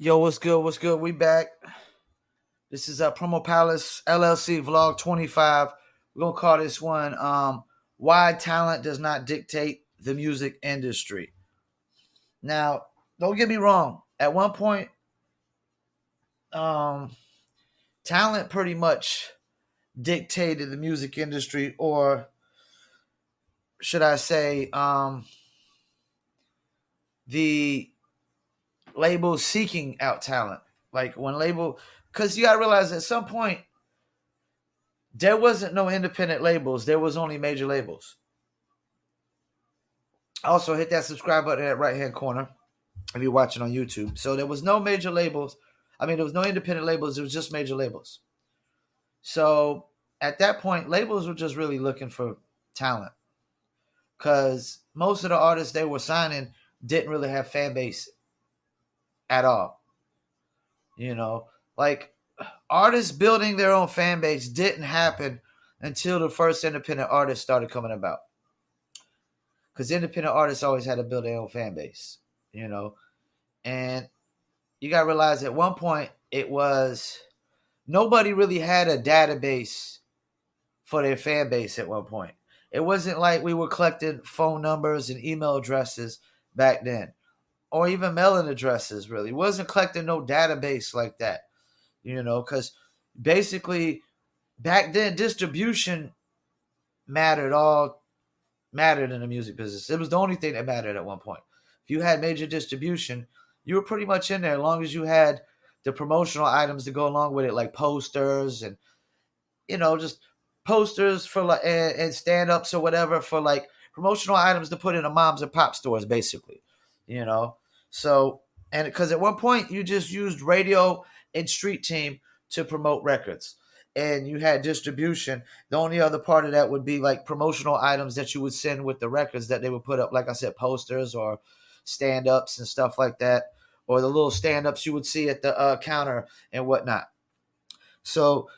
Yo, what's good? What's good? We back. This is Promo Palace LLC Vlog 25. We're gonna call this one Why Talent Does Not Dictate the Music Industry. Now, don't get me wrong. At one point, um, talent pretty much dictated the music industry, or should I say, the labels seeking out talent. Like when because you gotta realize at some point there wasn't no independent labels. There was only major labels. Also, hit that subscribe button in that right-hand corner if you're watching on YouTube. So there was no major labels. There was no independent labels. It was just major labels. So at that point, labels were just really looking for talent because most of the artists they were signing didn't really have fan base at all. Like artists building their own fan base didn't happen until the first independent artists started coming about. Because independent artists always had to build their own fan base, and you got to realize at one point it was nobody really had a database for their fan base at one point. It wasn't like we were collecting phone numbers and email addresses back then, or even mailing addresses. Really, it wasn't collecting no database like that, because basically back then distribution mattered in the music business. It was the only thing that mattered at one point. If you had major distribution, you were pretty much in there as long as you had the promotional items to go along with it, like posters and just posters for like and stand-ups or whatever for like promotional items to put in the moms and pop stores, basically. So and because at one point you just used radio and street team to promote records. And you had distribution. The only other part of that would be like promotional items that you would send with the records that they would put up, like I said, posters or stand-ups and stuff like that, or the little stand-ups you would see at the counter and whatnot. So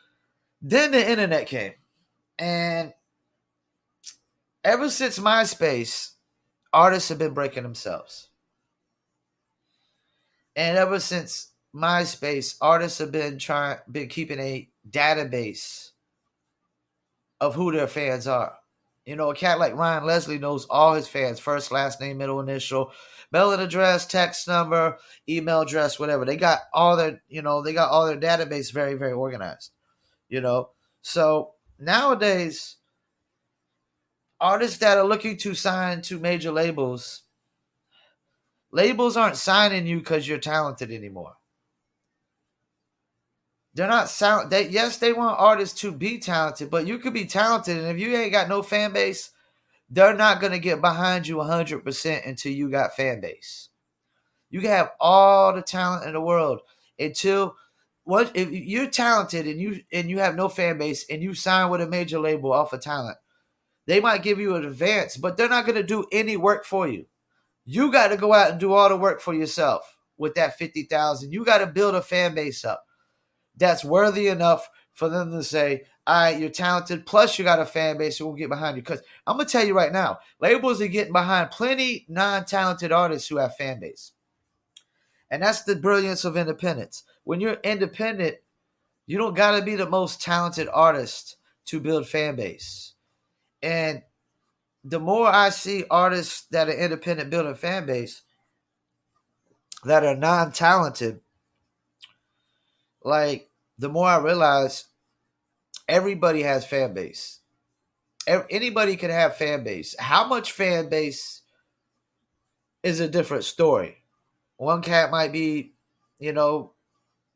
then the internet came. And ever since MySpace, artists have been breaking themselves. And ever since MySpace, artists have been keeping a database of who their fans are. A cat like Ryan Leslie knows all his fans, first, last name, middle initial, mailing address, text number, email address, whatever. They got all their database very, very organized. So nowadays, artists that are looking to sign to major labels aren't signing you because you're talented anymore. They're not yes, they want artists to be talented, but you could be talented, and if you ain't got no fan base, they're not going to get behind you 100% until you got fan base. You can have all the talent in the world if you're talented and you have no fan base and you sign with a major label off of talent, they might give you an advance, but they're not going to do any work for you. You got to go out and do all the work for yourself with that 50,000. You got to build a fan base up that's worthy enough for them to say, all right, you're talented, plus you got a fan base who will get behind you. Because I'm going to tell you right now, labels are getting behind plenty non-talented artists who have fan base. And that's the brilliance of independence. When you're independent, you don't got to be the most talented artist to build fan base. And the more I see artists that are independent building fan base that are non-talented, like the more I realize everybody has fan base. Anybody can have fan base. How much fan base is a different story. One cat might be, the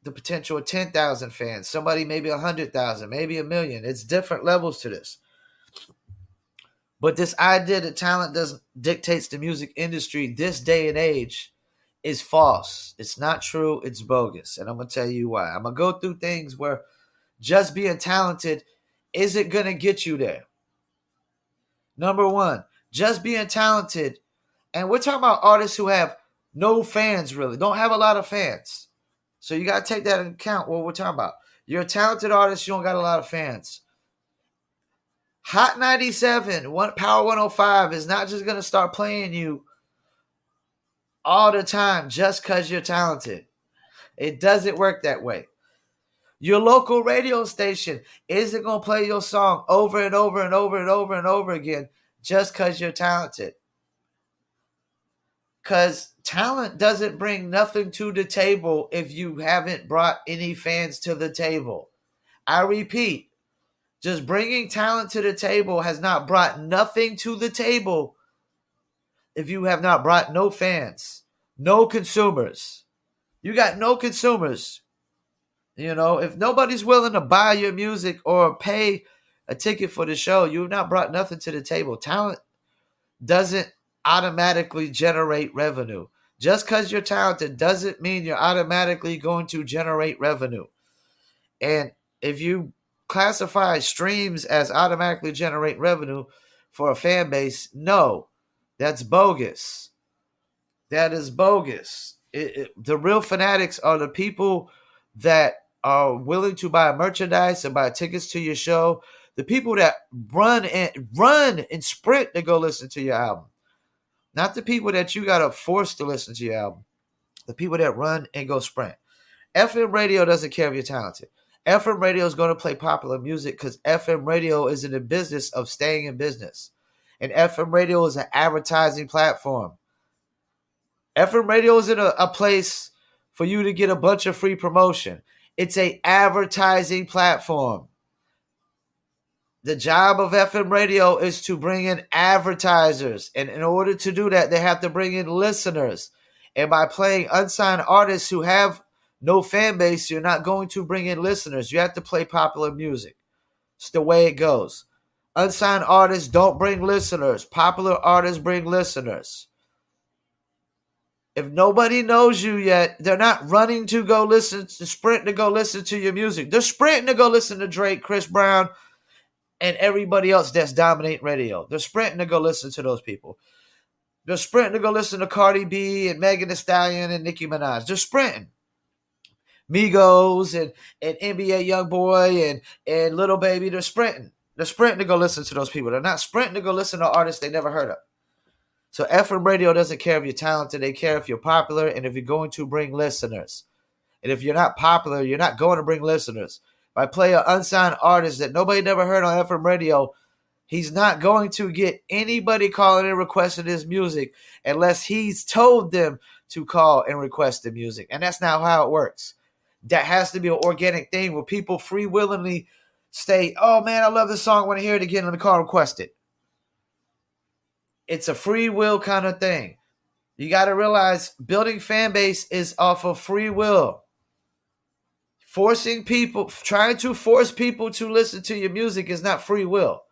potential of 10,000 fans. Somebody maybe 100,000, maybe 1,000,000. It's different levels to this. But this idea that talent dictates the music industry this day and age is false. It's not true. It's bogus. And I'm going to tell you why. I'm going to go through things where just being talented isn't going to get you there. Number one, just being talented. And we're talking about artists who have no fans, really. Don't have a lot of fans. So you got to take that into account what we're talking about. You're a talented artist. You don't got a lot of fans. Hot 97, Power 105 is not just going to start playing you all the time just because you're talented. It doesn't work that way. Your local radio station isn't going to play your song over and over and over and over and over again just because you're talented. Because talent doesn't bring nothing to the table if you haven't brought any fans to the table. I repeat, just bringing talent to the table has not brought nothing to the table if you have not brought no fans, no consumers. You got no consumers. If nobody's willing to buy your music or pay a ticket for the show, you've not brought nothing to the table. Talent doesn't automatically generate revenue. Just because you're talented doesn't mean you're automatically going to generate revenue. And if you classify streams as automatically generate revenue for a fan base, no, that's bogus. That is bogus. The real fanatics are the people that are willing to buy merchandise and buy tickets to your show. The people that run and sprint to go listen to your album. Not the people that you got to force to listen to your album. The people that run and go sprint. FM radio doesn't care if you're talented. FM radio is going to play popular music because FM radio is in the business of staying in business. And FM radio is an advertising platform. FM radio isn't a place for you to get a bunch of free promotion. It's an advertising platform. The job of FM radio is to bring in advertisers. And in order to do that, they have to bring in listeners. And by playing unsigned artists who have no fan base, you're not going to bring in listeners. You have to play popular music. It's the way it goes. Unsigned artists don't bring listeners. Popular artists bring listeners. If nobody knows you yet, they're not running to go listen, to sprint to go listen to your music. They're sprinting to go listen to Drake, Chris Brown, and everybody else that's dominating radio. They're sprinting to go listen to those people. They're sprinting to go listen to Cardi B and Megan Thee Stallion and Nicki Minaj. They're sprinting. Migos and NBA Youngboy and Little Baby, they're sprinting. They're sprinting to go listen to those people. They're not sprinting to go listen to artists they never heard of. So FM radio doesn't care if you're talented. They care if you're popular and if you're going to bring listeners. And if you're not popular, you're not going to bring listeners. If I play an unsigned artist that nobody never heard on FM radio, he's not going to get anybody calling and requesting his music unless he's told them to call and request the music. And that's not how it works. That has to be an organic thing where people free willingly say, oh man, I love this song. I want to hear it again. Let me call and request it. It's a free will kind of thing. You got to realize building fan base is off of free will. Trying to force people to listen to your music is not free will.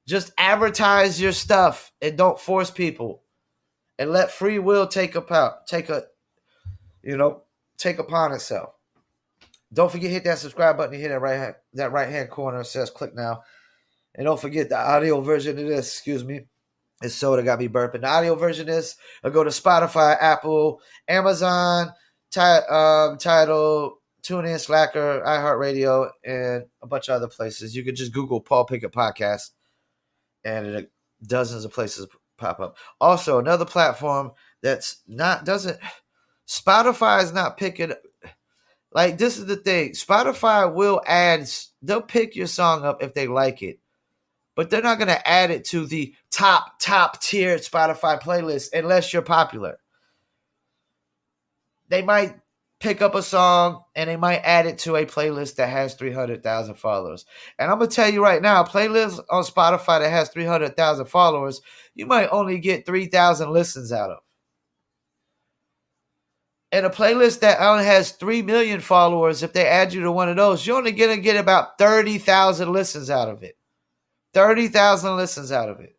Just advertise your stuff and don't force people. And let free will take upon itself. Don't forget hit that subscribe button. Hit that right hand corner. It says click now. And don't forget the audio version of this. It's soda got me burping. The audio version is go to Spotify, Apple, Amazon, Tidal, TuneIn, Slacker, iHeartRadio, and a bunch of other places. You could just Google Paul Pickett Podcast, and dozens of places pop up. Also, another platform Spotify is not picking. Like, this is the thing. Spotify will they'll pick your song up if they like it. But they're not going to add it to the top tier Spotify playlist unless you're popular. They might pick up a song and they might add it to a playlist that has 300,000 followers. And I'm going to tell you right now, a playlist on Spotify that has 300,000 followers, you might only get 3,000 listens out of. And a playlist that only has 3 million followers, if they add you to one of those, you're only going to get about 30,000 listens out of it. 30,000 listens out of it.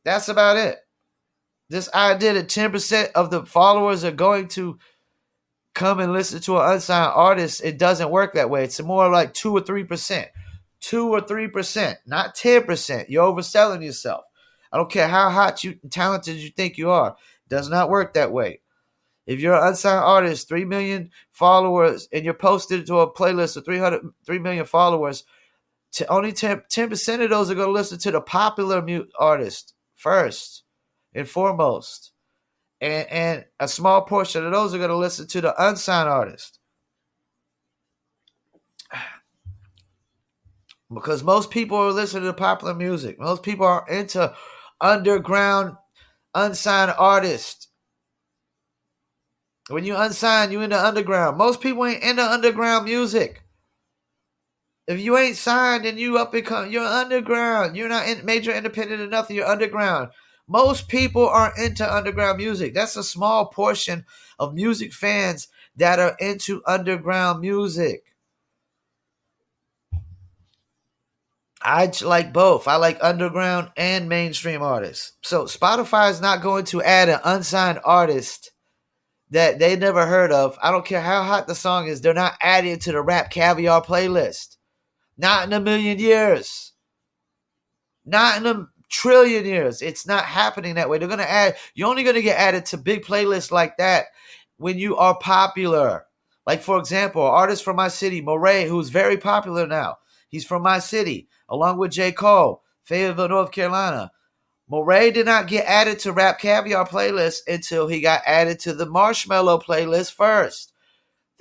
That's about it. This idea that 10% of the followers are going to come and listen to an unsigned artist, it doesn't work that way. It's more like 2 or 3%. 2 or 3%, not 10%. You're overselling yourself. I don't care how hot and talented you think you are. It does not work that way. If you're an unsigned artist, 3 million followers, and you're posted to a playlist of 3 million followers, only 10% of those are going to listen to the popular artist first and foremost. And a small portion of those are going to listen to the unsigned artist. Because most people are listening to popular music. Most people are into underground, unsigned artists. When you unsigned, you in the underground. Most people ain't into underground music. If you ain't signed and you up and come, you're underground. You're not major independent enough. You're underground. Most people aren't into underground music. That's a small portion of music fans that are into underground music. I like both. I like underground and mainstream artists. So Spotify is not going to add an unsigned artist that they never heard of. I don't care how hot the song is. They're not adding it to the Rap Caviar playlist. Not in a million years. Not in a trillion years. It's not happening that way. They're going to add, you're only going to get added to big playlists like that when you are popular. Like, for example, an artist from my city, Moray, who's very popular now. He's from my city, along with J. Cole, Fayetteville, North Carolina. Moray did not get added to Rap Caviar playlist until he got added to the Marshmello playlist first.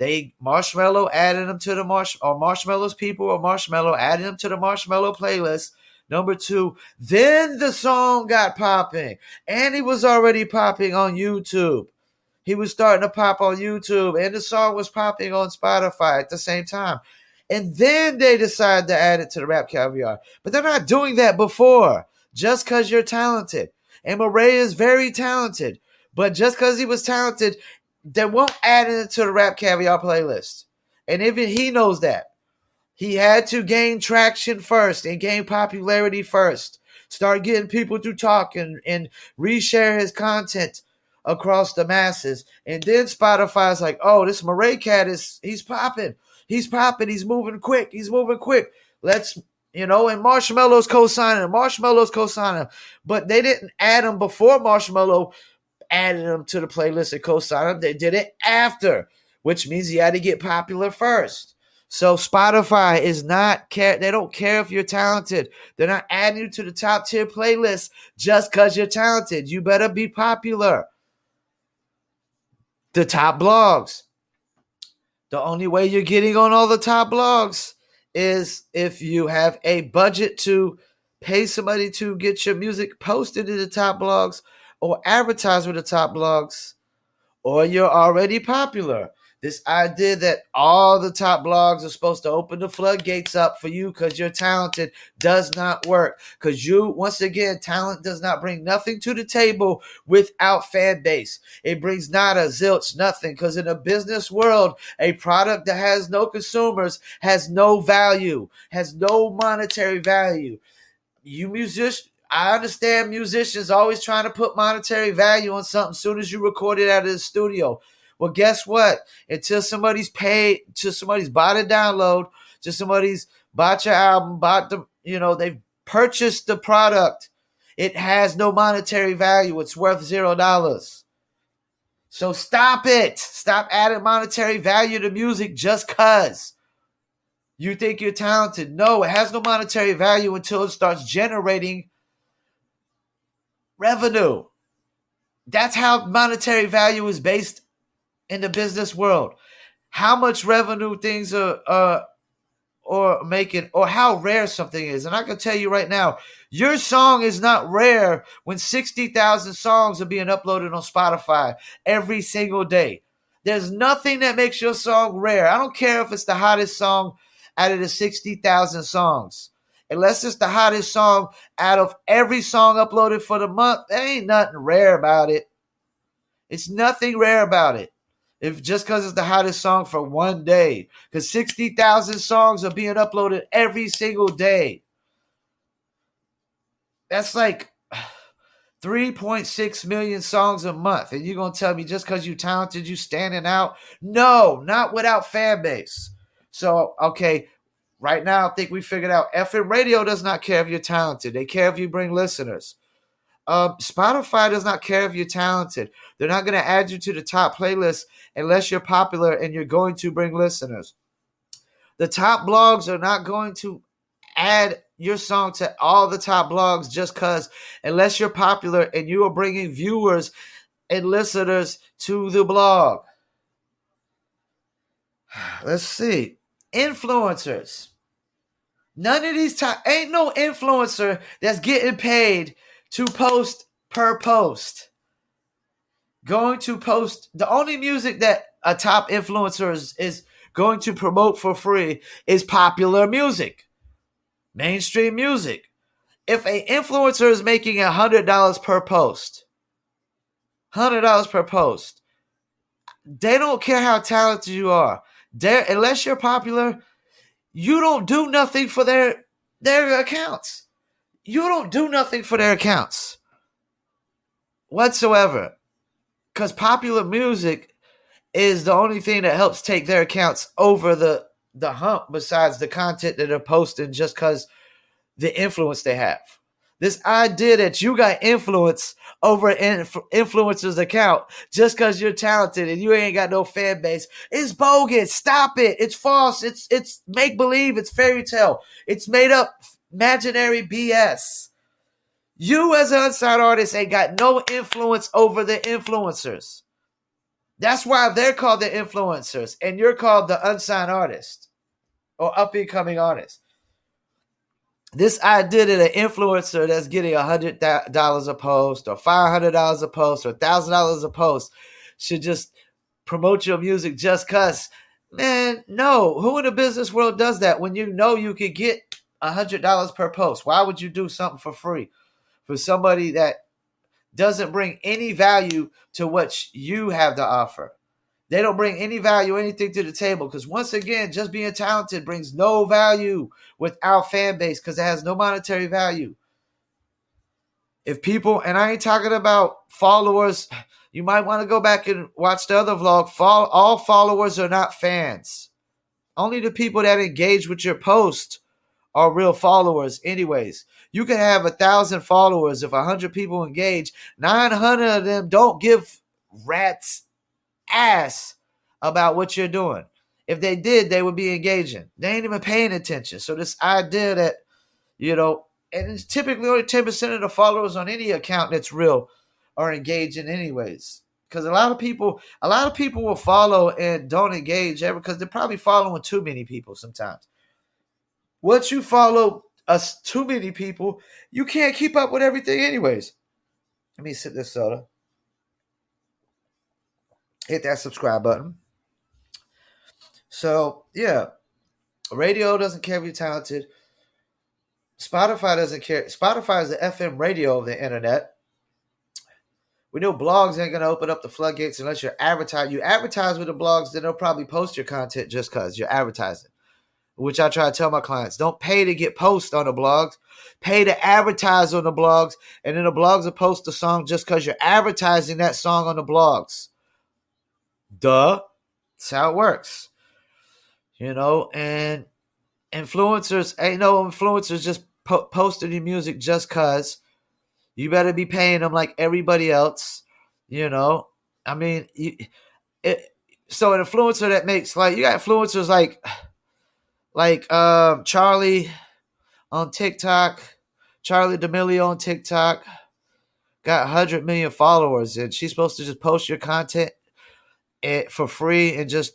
Marshmello added him to the Marshmello's people or Marshmello added him to the Marshmello playlist. Number 2, then the song got popping. And he was already popping on YouTube. He was starting to pop on YouTube, and the song was popping on Spotify at the same time. And then they decided to add it to the Rap Caviar. But they're not doing that before, just because you're talented. And Moray is very talented. But just because he was talented, they won't add it to the Rap Caviar playlist. And even he knows that. He had to gain traction first and gain popularity first. Start getting people to talk and reshare his content across the masses. And then Spotify's like, oh, this Moray cat he's popping. He's popping. He's moving quick. Let's, and Marshmello's co-signing. But they didn't add him before Marshmello added him to the playlist and co-signed him. They did it after, which means he had to get popular first. So Spotify is not care. They don't care if you're talented. They're not adding you to the top tier playlist just because you're talented. You better be popular. The top blogs. The only way you're getting on all the top blogs is if you have a budget to pay somebody to get your music posted to the top blogs or advertise with the top blogs, or you're already popular. This idea that all the top blogs are supposed to open the floodgates up for you because you're talented does not work. Because once again, talent does not bring nothing to the table without fan base. It brings nada, zilch, nothing. Because in a business world, a product that has no consumers has no value, has no monetary value. I understand musicians always trying to put monetary value on something as soon as you record it out of the studio. Well, guess what? Until somebody's paid, till somebody's bought a download, till somebody's bought your album, they've purchased the product, it has no monetary value. It's worth $0. So stop it. Stop adding monetary value to music just because you think you're talented. No, it has no monetary value until it starts generating revenue. That's how monetary value is based in the business world. How much revenue things are or making, or how rare something is. And I can tell you right now, your song is not rare when 60,000 songs are being uploaded on Spotify every single day. There's nothing that makes your song rare. I don't care if it's the hottest song out of the 60,000 songs. Unless it's the hottest song out of every song uploaded for the month, there ain't nothing rare about it. It's nothing rare about it. If just because it's the hottest song for one day. Because 60,000 songs are being uploaded every single day. That's like 3.6 million songs a month. And you're going to tell me just because you're talented, you standing out? No, not without fan base. So, okay, right now I think we figured out FM radio does not care if you're talented. They care if you bring listeners. Spotify does not care if you're talented. They're not going to add you to the top playlist unless you're popular and you're going to bring listeners. The top blogs are not going to add your song to all the top blogs just because, unless you're popular and you are bringing viewers and listeners to the blog. Let's see. Influencers. None of these ain't no influencer that's getting paid to post per post. Going to post the only music that a top influencer is going to promote for free is popular music, mainstream music. If an influencer is making $100 per post, $100 per post, they don't care how talented you are. Unless you're popular, you don't do nothing for their accounts. You don't do nothing for their accounts whatsoever. Because popular music is the only thing that helps take their accounts over the hump besides the content that they're posting just because the influence they have. This idea that you got influence over an influencer's account just because you're talented and you ain't got no fan base is bogus. Stop it. It's false. It's make-believe. It's fairy tale. It's made up imaginary BS. You as an unsigned artist ain't got no influence over the influencers. That's why they're called the influencers and you're called the unsigned artist or up-and-coming artist. This idea that an influencer that's getting $100 a post or $500 a post or $1,000 a post should just promote your music just because, man, no. Who in the business world does that when you know you could get $100 per post? Why would you do something for free for somebody that doesn't bring any value to what you have to offer? They don't bring any value, anything to the table. Because once again, just being talented brings no value without fan base because it has no monetary value. If people, and I ain't talking about followers, you might want to go back and watch the other vlog. All followers are not fans. Only the people that engage with your post are real followers anyways. You can have 1,000 followers. If 100 people engage, 900 of them don't give rats ass about what you're doing. If they did, they would be engaging. They ain't even paying attention. So this idea that, and it's typically only 10% of the followers on any account that's real are engaging anyways. Because a lot of people will follow and don't engage ever because they're probably following too many people sometimes. Once you follow too many people, you can't keep up with everything anyways. Let me sip this soda. Hit that subscribe button. So, yeah. Radio doesn't care if you're talented. Spotify doesn't care. Spotify is the FM radio of the internet. We know blogs ain't going to open up the floodgates unless you're advertising. You advertise with the blogs, then they'll probably post your content just because you're advertising. Which I try to tell my clients. Don't pay to get posts on the blogs. Pay to advertise on the blogs. And then the blogs will post the song just because you're advertising that song on the blogs. Duh. That's how it works. And influencers, ain't no influencers just posting your music just because. You better be paying them like everybody else. I mean, so an influencer that makes, like, you got influencers like Charlie on TikTok, Charlie D'Amelio on TikTok, got 100 million followers, and she's supposed to just post your content for free and just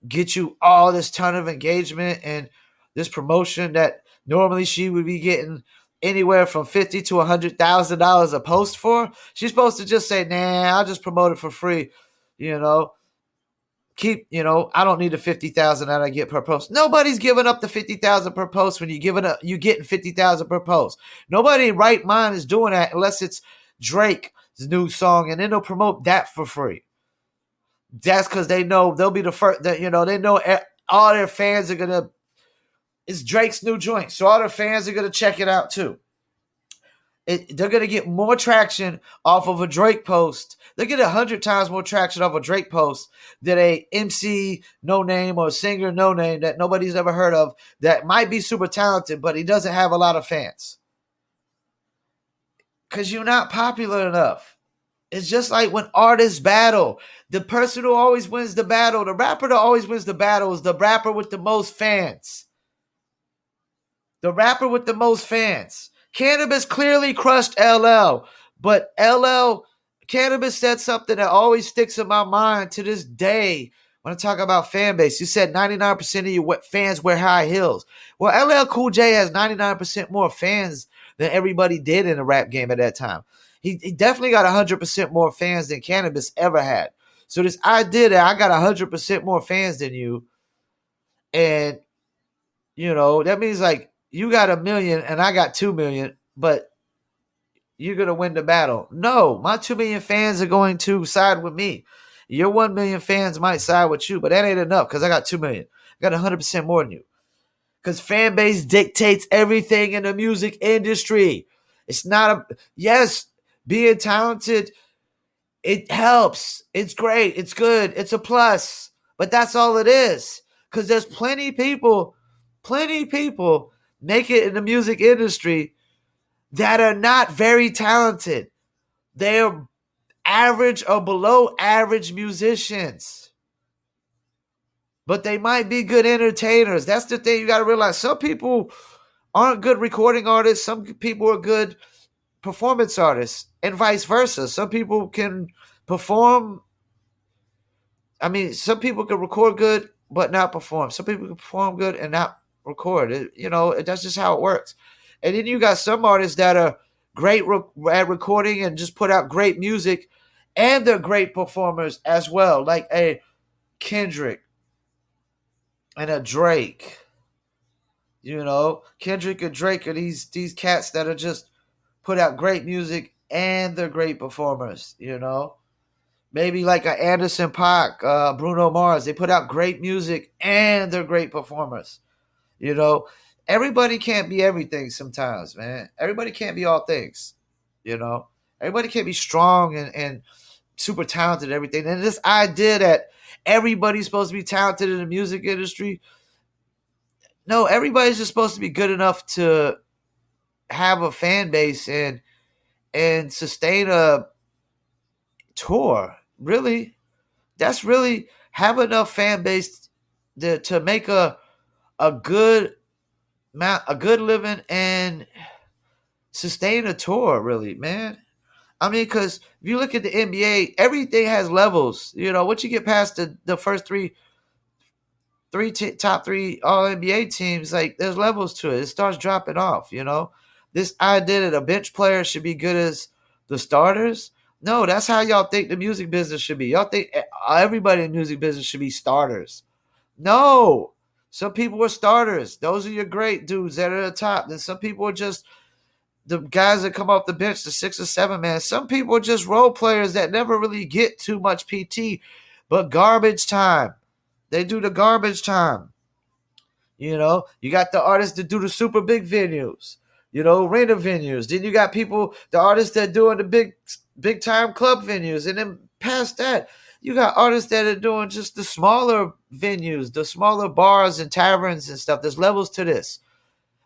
get you all this ton of engagement and this promotion that normally she would be getting anywhere from $50,000 to $100,000 a post for. She's supposed to just say, nah, I'll just promote it for free. I don't need the $50,000 that I get per post. Nobody's giving up the $50,000 per post when you getting $50,000 per post. Nobody in right mind is doing that unless it's Drake's new song, and then they'll promote that for free. That's because they know they'll be the first. They know all their fans are gonna. It's Drake's new joint, so all their fans are gonna check it out too. They're gonna get more traction off of a Drake post. They get 100 times more traction off a Drake post than a MC no name or singer no name that nobody's ever heard of that might be super talented, but he doesn't have a lot of fans. Because you're not popular enough. It's just like when artists battle. The person who always wins the battle, the rapper that always wins the battle is the rapper with the most fans. The rapper with the most fans. Cannabis clearly crushed LL, but LL Cannabis said something that always sticks in my mind to this day when I talk about fan base. You said 99% of your fans wear high heels. Well, LL Cool J has 99% more fans than everybody did in the rap game at that time. He definitely got 100% more fans than Cannabis ever had. So this idea that I got 100% more fans than you, and that means like you got 1,000,000 and I got 2,000,000, but you're going to win the battle. No, my 2,000,000 fans are going to side with me. Your 1,000,000 fans might side with you, but that ain't enough because I got 2,000,000. I got 100% more than you. Because fan base dictates everything in the music industry. It's not yes, being talented, it helps. It's great. It's good. It's a plus. But that's all it is. Because there's plenty of people make it in the music industry that are not very talented. They're average or below average musicians. But they might be good entertainers. That's the thing you got to realize. Some people aren't good recording artists. Some people are good performance artists, and vice versa. Some people can perform. I mean, some people can record good but not perform. Some people can perform good and not record. That's just how it works. And then you got some artists that are great at recording and just put out great music, and they're great performers as well, like a Kendrick and a Drake. Kendrick and Drake are these cats that are just put out great music and they're great performers. Maybe like a Anderson .Paak, Bruno Mars. They put out great music and they're great performers. Everybody can't be everything sometimes, man. Everybody can't be all things. Everybody can't be strong and super talented and everything. And this idea that everybody's supposed to be talented in the music industry, no, everybody's just supposed to be good enough to have a fan base and sustain a tour. Really, that's really have enough fan base to make a good living and sustain a tour. Really, man. I mean, because if you look at the NBA, everything has levels. Once you get past the first top three All NBA teams, like there's levels to it. It starts dropping off. This idea that a bench player should be good as the starters. No, that's how y'all think the music business should be. Y'all think everybody in the music business should be starters. No, some people are starters. Those are your great dudes that are at the top. Then some people are just the guys that come off the bench, the 6 or 7 man. Some people are just role players that never really get too much PT, but garbage time. They do the garbage time. You got the artists that do the super big venues, arena venues. Then you got the artists that doing the big time club venues. And then past that, you got artists that are doing just the smaller venues, the smaller bars and taverns and stuff. There's levels to this.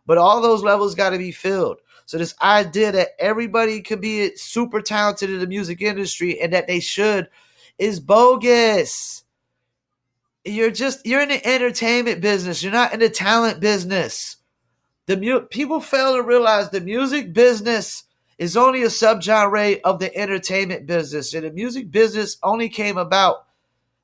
But all those levels got to be filled. So this idea that everybody could be super talented in the music industry and that they should is bogus. You're in the entertainment business. You're not in the talent business. People fail to realize the music business is only a subgenre of the entertainment business. And the music business only came about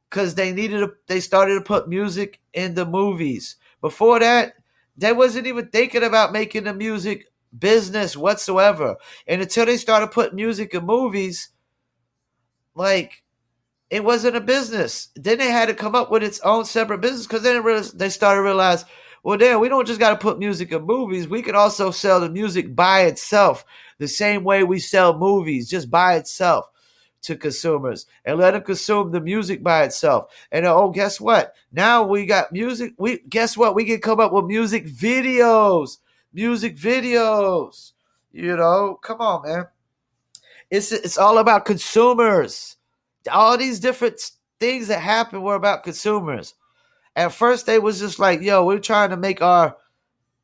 because they started to put music in the movies. Before that, they wasn't even thinking about making the music business whatsoever. And until they started putting music in movies, like, it wasn't a business. Then they had to come up with its own separate business because then they started to realize, well, damn, we don't just got to put music in movies. We can also sell the music by itself the same way we sell movies, just by itself to consumers and let them consume the music by itself. And guess what? Now we got music. Guess what? We can come up with music videos. Come on, man. It's all about consumers. All these different things that happen were about consumers. At first, they was just like, yo, we're trying to make our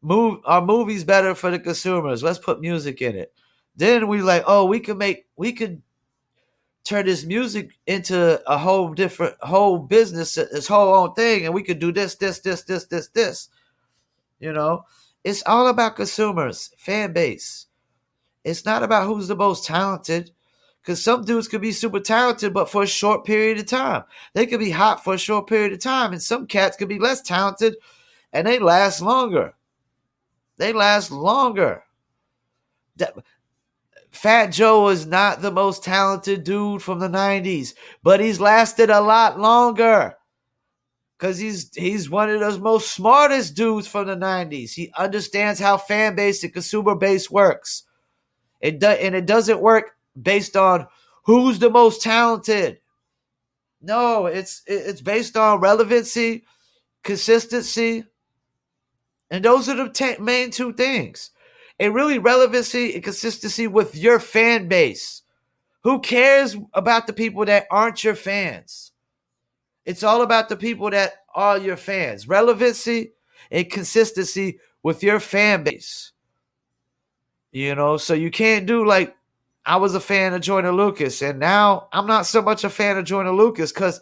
movies better for the consumers. Let's put music in it. Then we like, we could turn this music into a whole business, this whole own thing, and we could do this. It's all about consumers, fan base. It's not about who's the most talented. Because some dudes could be super talented, but for a short period of time. They could be hot for a short period of time. And some cats could be less talented and they last longer. They last longer. Fat Joe is not the most talented dude from the 90s, but he's lasted a lot longer. Because he's one of those most smartest dudes from the 90s. He understands how fan base and consumer base works. And it doesn't work based on who's the most talented. No, it's based on relevancy, consistency, and those are the main two things. And really relevancy and consistency with your fan base. Who cares about the people that aren't your fans? It's all about the people that are your fans. Relevancy and consistency with your fan base. So you can't do like, I was a fan of Joyner Lucas, and now I'm not so much a fan of Joyner Lucas because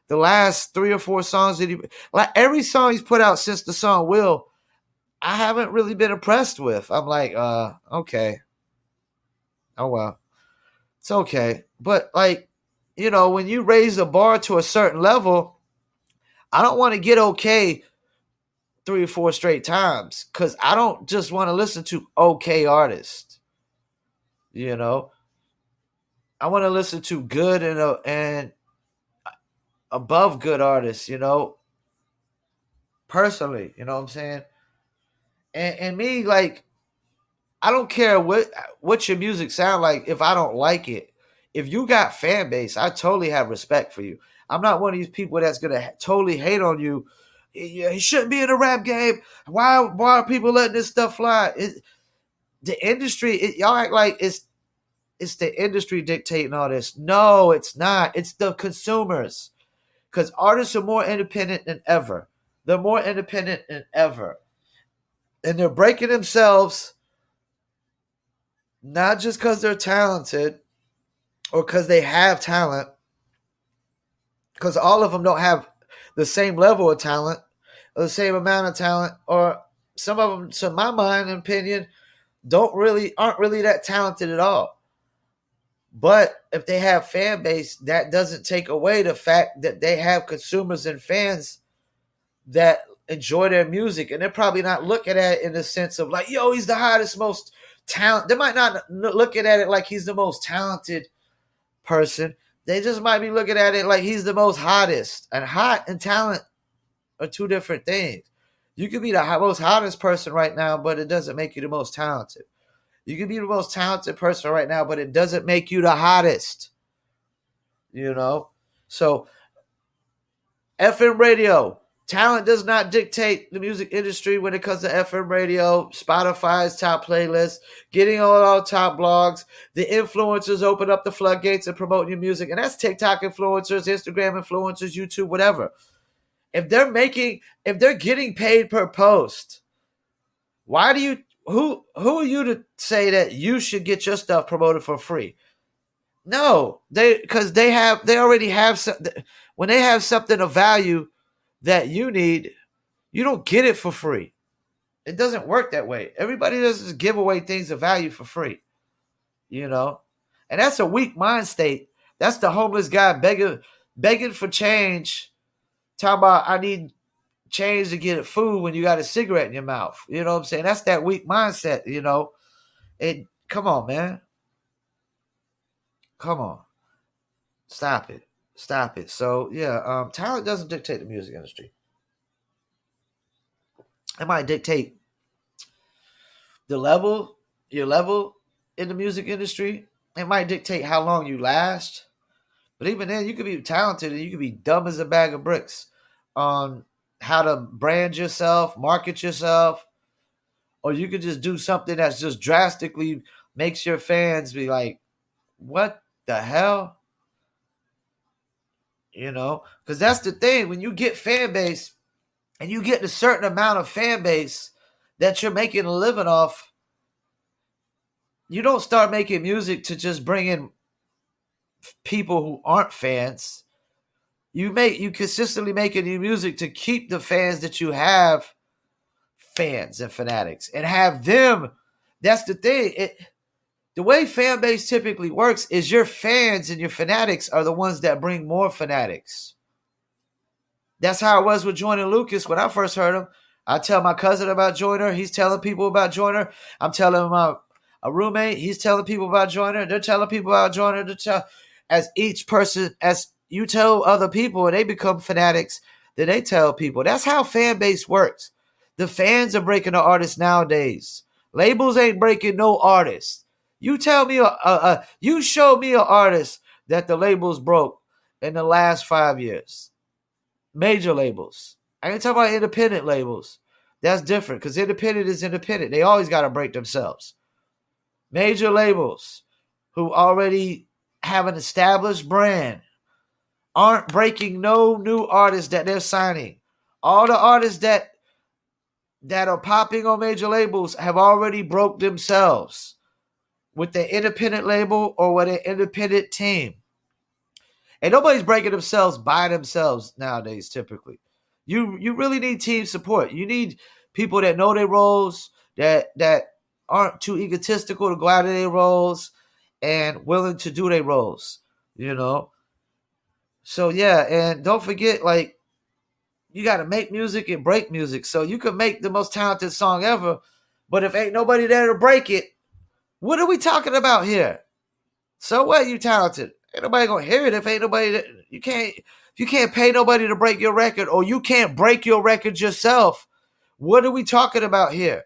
the last 3 or 4 songs that like every song he's put out since the song Will, I haven't really been impressed with. I'm like, okay. Oh, well. It's okay. But like, when you raise the bar to a certain level, I don't want to get okay 3 or 4 straight times because I don't just want to listen to okay artists. I want to listen to good and above good artists, personally, you know what I'm saying? And me, like, I don't care what your music sound like if I don't like it. If you got fan base, I totally have respect for you. I'm not one of these people that's going to totally hate on you. He shouldn't be in the rap game. Why are people letting this stuff fly? The industry, y'all act like it's the industry dictating all this. No, it's not. It's the consumers. Because artists are more independent than ever. They're more independent than ever. And they're breaking themselves not just because they're talented or because they have talent, because all of them don't have the same level of talent or the same amount of talent, or some of them, to my mind and opinion, aren't really that talented at all. But if they have fan base, that doesn't take away the fact that they have consumers and fans that enjoy their music. And they're probably not looking at it in the sense of like, yo, he's the hottest, most talent. They might not looking at it like he's the most talented person. They just might be looking at it like he's the most hottest. And hot and talent are two different things. You could be the most hottest person right now, but it doesn't make you the most talented. You can be the most talented person right now, but it doesn't make you the hottest. So FM radio. Talent does not dictate the music industry when it comes to FM radio, Spotify's top playlists, getting on all top blogs. The influencers open up the floodgates and promote your music. And that's TikTok influencers, Instagram influencers, YouTube, whatever. If they're getting paid per post, who are you to say that you should get your stuff promoted for free? No, because they already have something. When they have something of value that you need, you don't get it for free. It doesn't work that way. Everybody doesn't just give away things of value for free, and that's a weak mind state. That's the homeless guy begging for change, talking about I need change to get food when you got a cigarette in your mouth. You know what I'm saying? That's that weak mindset. Come on, man. Come on. Stop it. So yeah, talent doesn't dictate the music industry. It might dictate your level in the music industry. It might dictate how long you last. But even then, you could be talented and you could be dumb as a bag of bricks on how to brand yourself, market yourself, or you could just do something that's just drastically makes your fans be like, what the hell? Because that's the thing. When you get fan base and you get a certain amount of fan base that you're making a living off, you don't start making music to just bring in people who aren't fans. You consistently making new music to keep the fans that you have fans and fanatics and have them. That's the thing. The way fan base typically works is your fans and your fanatics are the ones that bring more fanatics. That's how it was with Joyner Lucas when I first heard him. I tell my cousin about Joyner. He's telling people about Joyner. I'm telling my a roommate. He's telling people about Joyner. They're telling people about Joyner. As each person, as you tell other people and they become fanatics, then they tell people. That's how fan base works. The fans are breaking the artists nowadays. Labels ain't breaking no artists. You tell me, you show me an artist that the labels broke in the last 5 years. Major labels. I ain't talking about independent labels. That's different because independent is independent. They always got to break themselves. Major labels who already have an established brand aren't breaking no new artists that they're signing. All the artists that are popping on major labels have already broke themselves with their independent label or with an independent team. And nobody's breaking themselves by themselves nowadays, typically. You really need team support. You need people that know their roles, that aren't too egotistical to go out of their roles and willing to do their roles, you know? So, yeah, and don't forget, like, you got to make music and break music. So you can make the most talented song ever, but if ain't nobody there to break it, what are we talking about here? So what? You talented? Ain't nobody gonna hear it if ain't nobody. If you can't pay nobody to break your record, or you can't break your record yourself. What are we talking about here?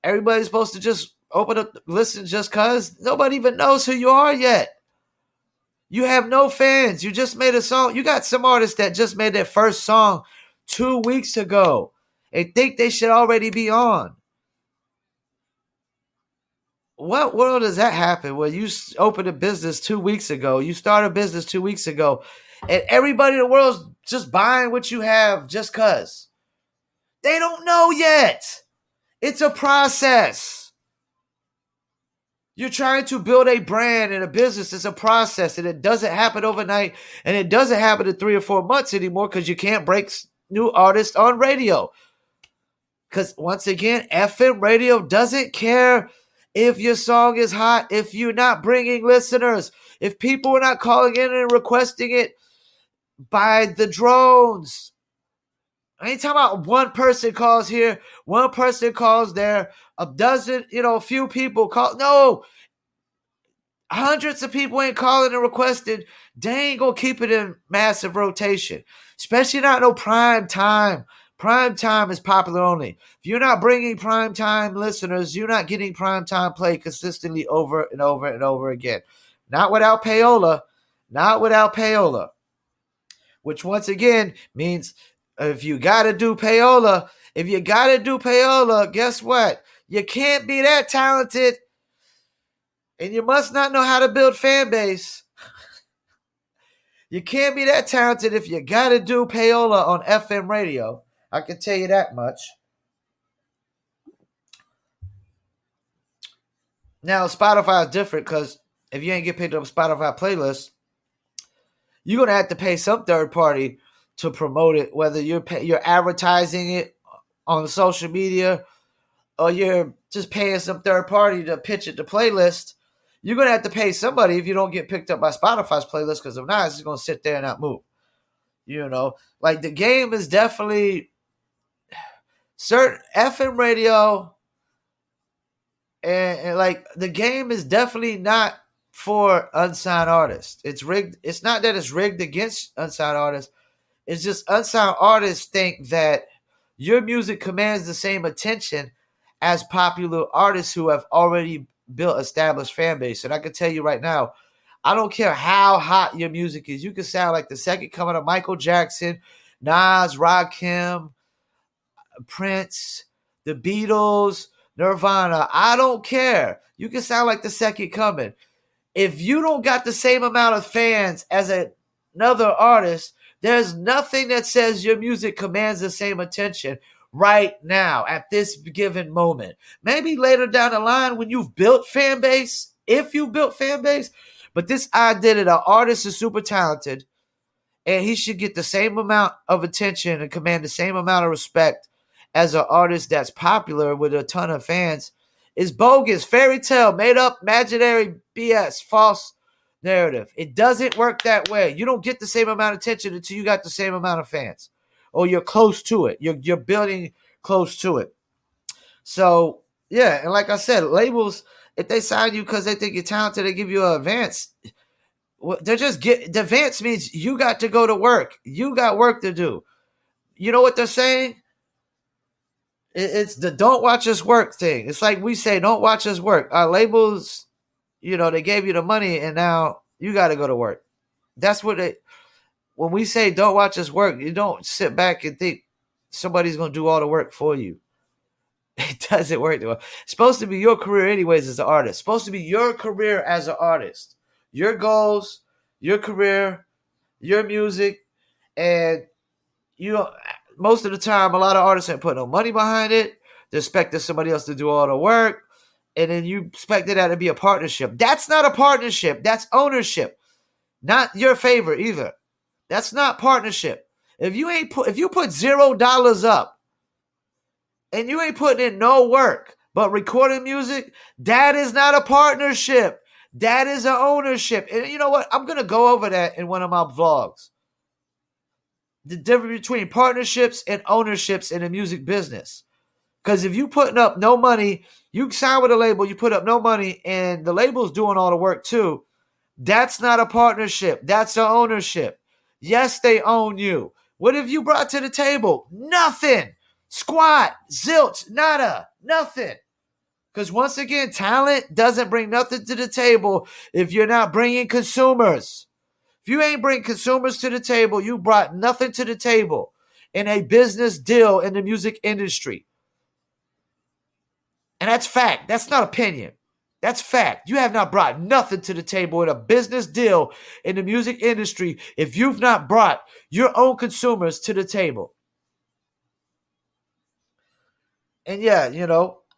Everybody's supposed to just open up, listen, just cause nobody even knows who you are yet. You have no fans. You just made a song. You got some artists that just made their first song 2 weeks ago and think they should already be on. What world does that happen where you open a business 2 weeks ago, you start a business 2 weeks ago, and everybody in the world's just buying what you have just cause? They don't know yet. It's a process. You're trying to build a brand and a business. It's a process, and it doesn't happen overnight, and it doesn't happen in 3 or 4 months anymore because you can't break new artists on radio. Because once again, FM radio doesn't care if your song is hot, if you're not bringing listeners, if people are not calling in and requesting it by the drones. I ain't talking about one person calls here, one person calls there, a dozen, a few people call. No, hundreds of people ain't calling and requesting. They ain't gonna keep it in massive rotation, especially not no prime time. Prime time is popular only. If you're not bringing prime time listeners, you're not getting prime time play consistently over and over and over again. Not without payola. Not without payola. Which once again means if you gotta do payola, guess what? You can't be that talented. And you must not know how to build fan base. You can't be that talented if you gotta do payola on FM radio. I can tell you that much. Now, Spotify is different because if you ain't get picked up a Spotify playlist, you're going to have to pay some third party to promote it, whether you're advertising it on social media or you're just paying some third party to pitch it to playlist. You're going to have to pay somebody if you don't get picked up by Spotify's playlist, because if not, it's just going to sit there and not move. Like the game is definitely certain FM radio and like the game is definitely not for unsigned artists. It's rigged. It's not that it's rigged against unsigned artists. It's just unsigned artists think that your music commands the same attention as popular artists who have already built established fan base. And I can tell you right now, I don't care how hot your music is. You can sound like the second coming of Michael Jackson, Nas, Rakim, Prince, the Beatles, Nirvana. I don't care. You can sound like the second coming. If you don't got the same amount of fans as another artist, there's nothing that says your music commands the same attention right now at this given moment. Maybe later down the line when you've built fan base, if you've built fan base, but this idea that an artist is super talented and he should get the same amount of attention and command the same amount of respect as an artist that's popular with a ton of fans It's bogus, fairy tale, made up, imaginary BS, false narrative. It doesn't work that way. You don't get the same amount of attention until you got the same amount of fans, or you're close to it. You're building close to it. So yeah, and like I said, labels, if they sign you because they think you're talented, they give you an advance. They're just the advance means you got to go to work. You got work to do. You know what they're saying? It's the don't watch us work thing. It's like we say, don't watch us work. Our labels, they gave you the money and now you got to go to work. That's what when we say don't watch us work, you don't sit back and think somebody's going to do all the work for you. It doesn't work that way. It's supposed to be your career anyways as an artist. It's supposed to be your career as an artist. Your goals, your career, your music, and most of the time, a lot of artists ain't putting no money behind it. They're expecting somebody else to do all the work, and then you expected that to be a partnership. That's not a partnership. That's ownership. Not your favor either. That's not partnership. If you put $0 up and you ain't putting in no work but recording music, that is not a partnership. That is an ownership. And you know what? I'm going to go over that in one of my vlogs. The difference between partnerships and ownerships in the music business. Because if you putting up no money, you sign with a label, you put up no money, and the label's doing all the work too, that's not a partnership. That's an ownership. Yes, they own you. What have you brought to the table? Nothing. Squat, zilch, nada, nothing. Because once again, talent doesn't bring nothing to the table if you're not bringing consumers. If you ain't bring consumers to the table, you brought nothing to the table in a business deal in the music industry. And that's fact. That's not opinion. That's fact. You have not brought nothing to the table in a business deal in the music industry if you've not brought your own consumers to the table. And yeah,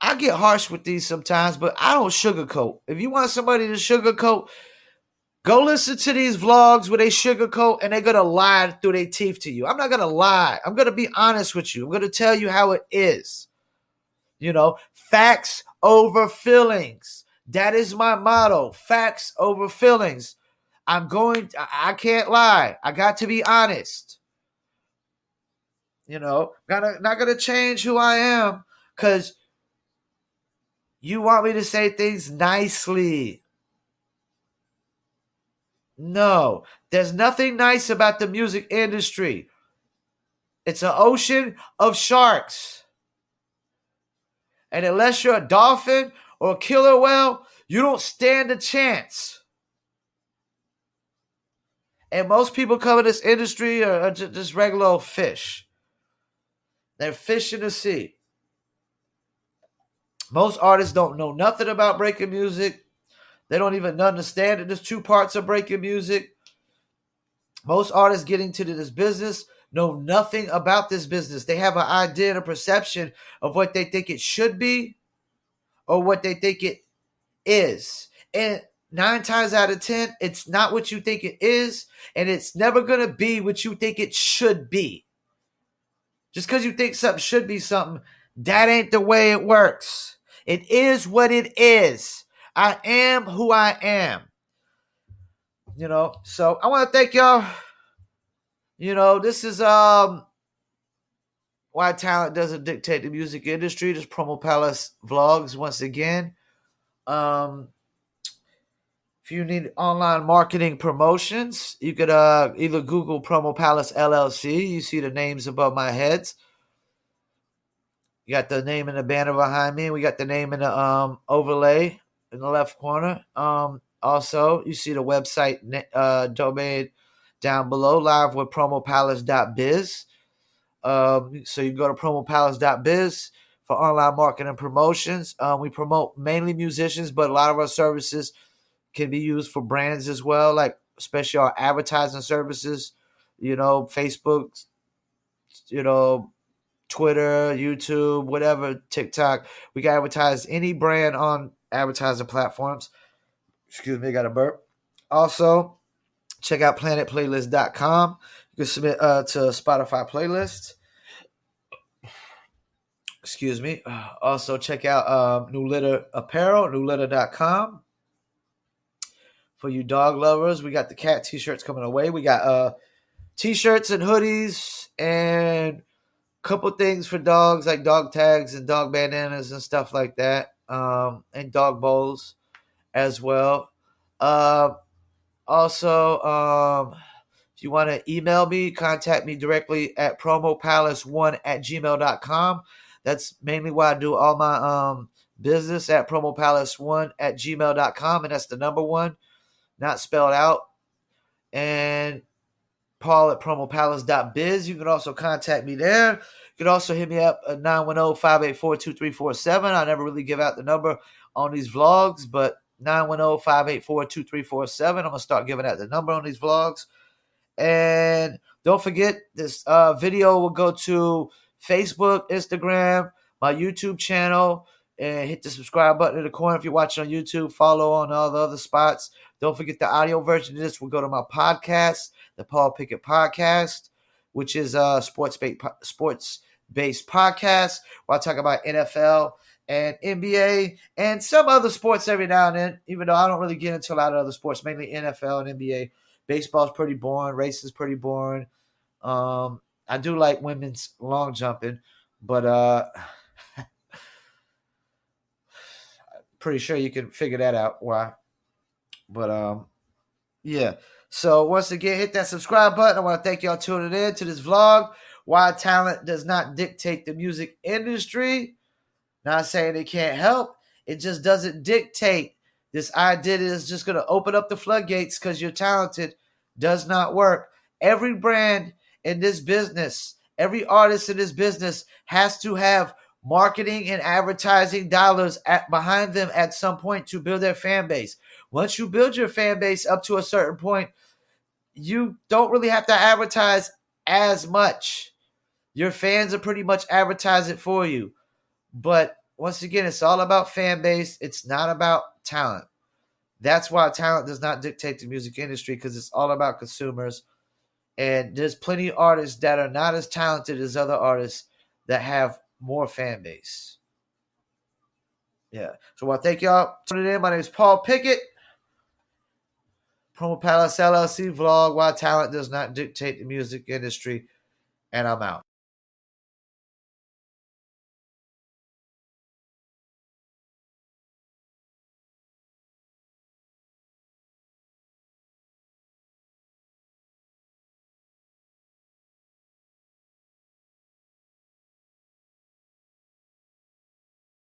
I get harsh with these sometimes, but I don't sugarcoat. If you want somebody to sugarcoat, go listen to these vlogs where they sugarcoat and they're going to lie through their teeth to you. I'm not going to lie. I'm going to be honest with you. I'm going to tell you how it is. Facts over feelings. That is my motto. Facts over feelings. I can't lie. I got to be honest. Not going to change who I am because you want me to say things nicely. No, there's nothing nice about the music industry. It's an ocean of sharks. And unless you're a dolphin or a killer whale, you don't stand a chance. And most people come in this industry are just regular old fish. They're fish in the sea. Most artists don't know nothing about breaking music. They don't even understand that there's two parts of breaking music. Most artists getting to this business know nothing about this business. They have an idea and a perception of what they think it should be or what they think it is. And 9 times out of 10, it's not what you think it is, and it's never going to be what you think it should be. Just because you think something should be something, that ain't the way it works. It is what it is. I am who I am. So I want to thank y'all. This is why talent doesn't dictate the music industry. This Promo Palace vlogs once again. If you need online marketing promotions, you could either Google Promo Palace LLC. You see the names above my heads. You got the name in the banner behind me. We got the name in the overlay in the left corner. Also, you see the website domain down below, live with promopalace.biz. So you can go to promopalace.biz for online marketing promotions. We promote mainly musicians, but a lot of our services can be used for brands as well, like especially our advertising services, Facebook, Twitter, YouTube, whatever, TikTok. We can advertise any brand on advertising platforms. Excuse me, I got a burp. Also, check out planetplaylist.com. You can submit to Spotify playlists. Excuse me. Also, check out New Litter Apparel, newlitter.com. For you dog lovers, we got the cat t-shirts coming away. We got t-shirts and hoodies and a couple things for dogs like dog tags and dog bandanas and stuff like that, and dog bowls as well. Uh, Also, if you want to email me, contact me directly at promopalace1@gmail.com. That's mainly why I do all my business at promopalace1@gmail.com, and that's the number one, not spelled out. And Paul at promopalace.biz. You can also contact me there. You can also hit me up at 910-584-2347. I never really give out the number on these vlogs, but 910-584-2347. I'm going to start giving out the number on these vlogs. And don't forget, this video will go to Facebook, Instagram, my YouTube channel, and hit the subscribe button in the corner if you're watching on YouTube. Follow on all the other spots. Don't forget the audio version of this will go to my podcast, the Paul Pickett Podcast, which is a sports-based podcast where I talk about NFL and NBA and some other sports every now and then, even though I don't really get into a lot of other sports, mainly NFL and NBA. Baseball's pretty boring. Racing's pretty boring. I do like women's long jumping, but pretty sure you can figure that out why. But yeah. So once again, hit that subscribe button. I want to thank y'all tuning in to this vlog. Why talent does not dictate the music industry. Not saying it can't help. It just doesn't dictate. This idea is just going to open up the floodgates because you're talented does not work. Every brand in this business, every artist in this business has to have marketing and advertising dollars behind them at some point to build their fan base. Once you build your fan base up to a certain point, you don't really have to advertise as much. Your fans are pretty much advertise it for you. But once again, it's all about fan base. It's not about talent. That's why talent does not dictate the music industry, because it's all about consumers. And there's plenty of artists that are not as talented as other artists that have more fan base. Yeah. So I thank y'all for tuning in. My name is Paul Pickett. Promo Palace LLC vlog, why talent does not dictate the music industry. And I'm out.